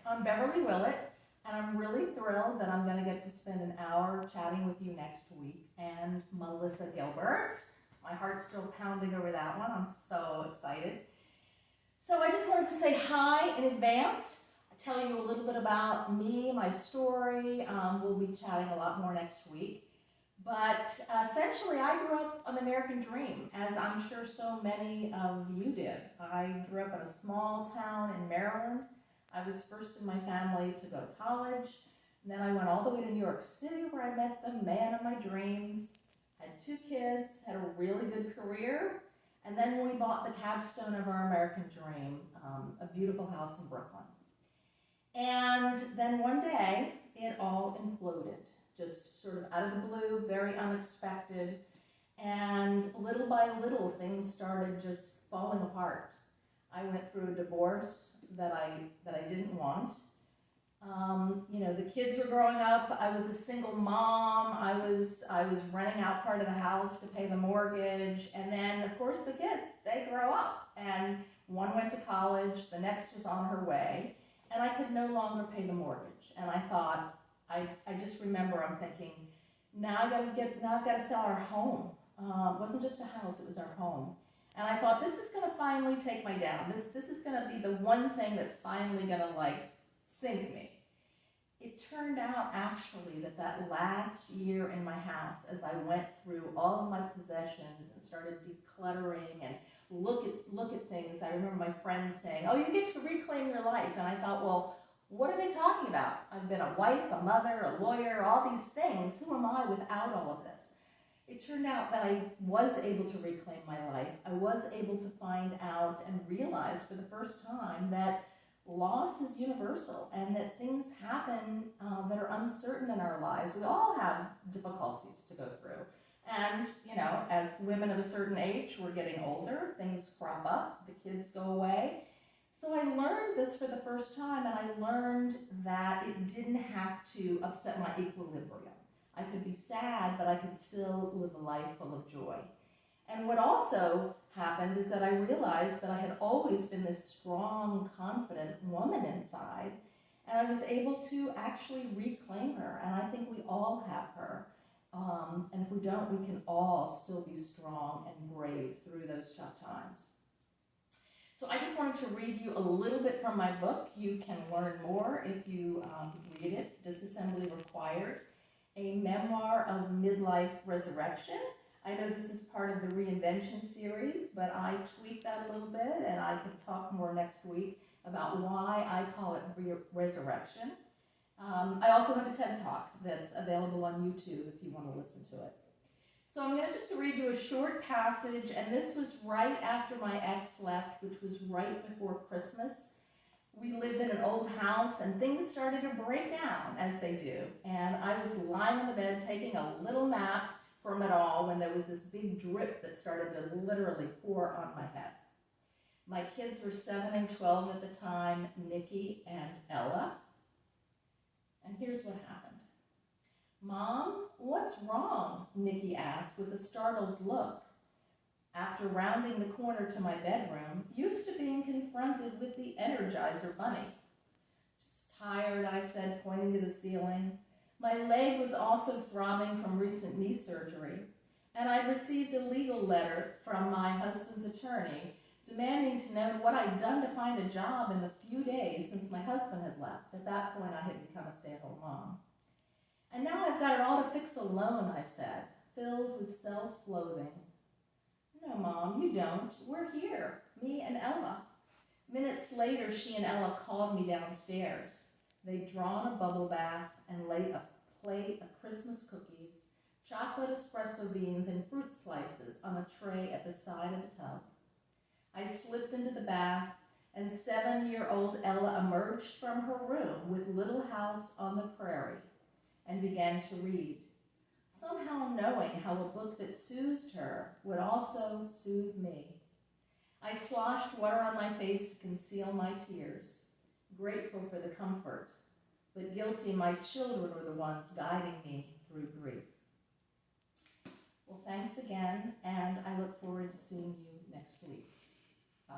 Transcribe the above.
I'm Beverly Willett, and I'm really thrilled that I'm going to get to spend an hour chatting with you next week. And Melissa Gilbert, my heart's still pounding over that one. I'm so excited. So I just wanted to say hi in advance, tell you a little bit about me, my story. We'll be chatting a lot more next week. But essentially, I grew up an American dream, as I'm sure so many of you did. I grew up in a small town in Maryland. I was first in my family to go to college, and then I went all the way to New York City where I met the man of my dreams, had 2 kids, had a really good career, and then we bought the capstone of our American dream, a beautiful house in Brooklyn. And then one day, it all imploded, just sort of out of the blue, very unexpected, and little by little, things started just falling apart. I went through a divorce that I didn't want. The kids were growing up. I was a single mom. I was renting out part of the house to pay the mortgage. And then, of course, the kids, they grow up. And one went to college, the next was on her way, and I could no longer pay the mortgage. And I thought, I just remember I'm thinking, now I've got to sell our home. It wasn't just a house, it was our home. And I thought, this is going to finally take me down. This is going to be the one thing that's finally going to, sink me. It turned out, actually, that last year in my house, as I went through all of my possessions and started decluttering and look at things, I remember my friends saying, oh, you get to reclaim your life. And I thought, well, what are they talking about? I've been a wife, a mother, a lawyer, all these things. Who am I without all of this? It turned out that I was able to reclaim my life. I was able to find out and realize for the first time that loss is universal and that things happen that are uncertain in our lives. We all have difficulties to go through. And, as women of a certain age, we're getting older, things crop up, the kids go away. So I learned this for the first time, and I learned that it didn't have to upset my equilibrium. I could be sad, but I could still live a life full of joy. And what also happened is that I realized that I had always been this strong, confident woman inside, and I was able to actually reclaim her, and I think we all have her. And if we don't, we can all still be strong and brave through those tough times. So I just wanted to read you a little bit from my book. You can learn more if you read it, Disassembly Required, a memoir of midlife resurrection. I know this is part of the reinvention series, but I tweaked that a little bit, and I can talk more next week about why I call it resurrection. I also have a TED Talk that's available on YouTube if you want to listen to it. So I'm going to just read you a short passage, and this was right after my ex left, which was right before Christmas. We lived in an old house, and things started to break down, as they do. And I was lying in the bed taking a little nap from it all when there was this big drip that started to literally pour on my head. My kids were 7 and 12 at the time, Nikki and Ella. And here's what happened. Mom, what's wrong? Nikki asked with a startled look. After rounding the corner to my bedroom, used to being confronted with the Energizer Bunny. Just tired, I said, pointing to the ceiling. My leg was also throbbing from recent knee surgery, and I'd received a legal letter from my husband's attorney demanding to know what I'd done to find a job in the few days since my husband had left. At that point, I had become a stay-at-home mom. And now I've got it all to fix alone, I said, filled with self-loathing. No, Mom, you don't. We're here, me and Ella. Minutes later, she and Ella called me downstairs. They'd drawn a bubble bath and laid a plate of Christmas cookies, chocolate espresso beans, and fruit slices on a tray at the side of the tub. I slipped into the bath, and 7-year-old Ella emerged from her room with Little House on the Prairie and began to read, somehow knowing how a book that soothed her would also soothe me. I sloshed water on my face to conceal my tears, grateful for the comfort, but guilty my children were the ones guiding me through grief. Well, thanks again, and I look forward to seeing you next week. Bye.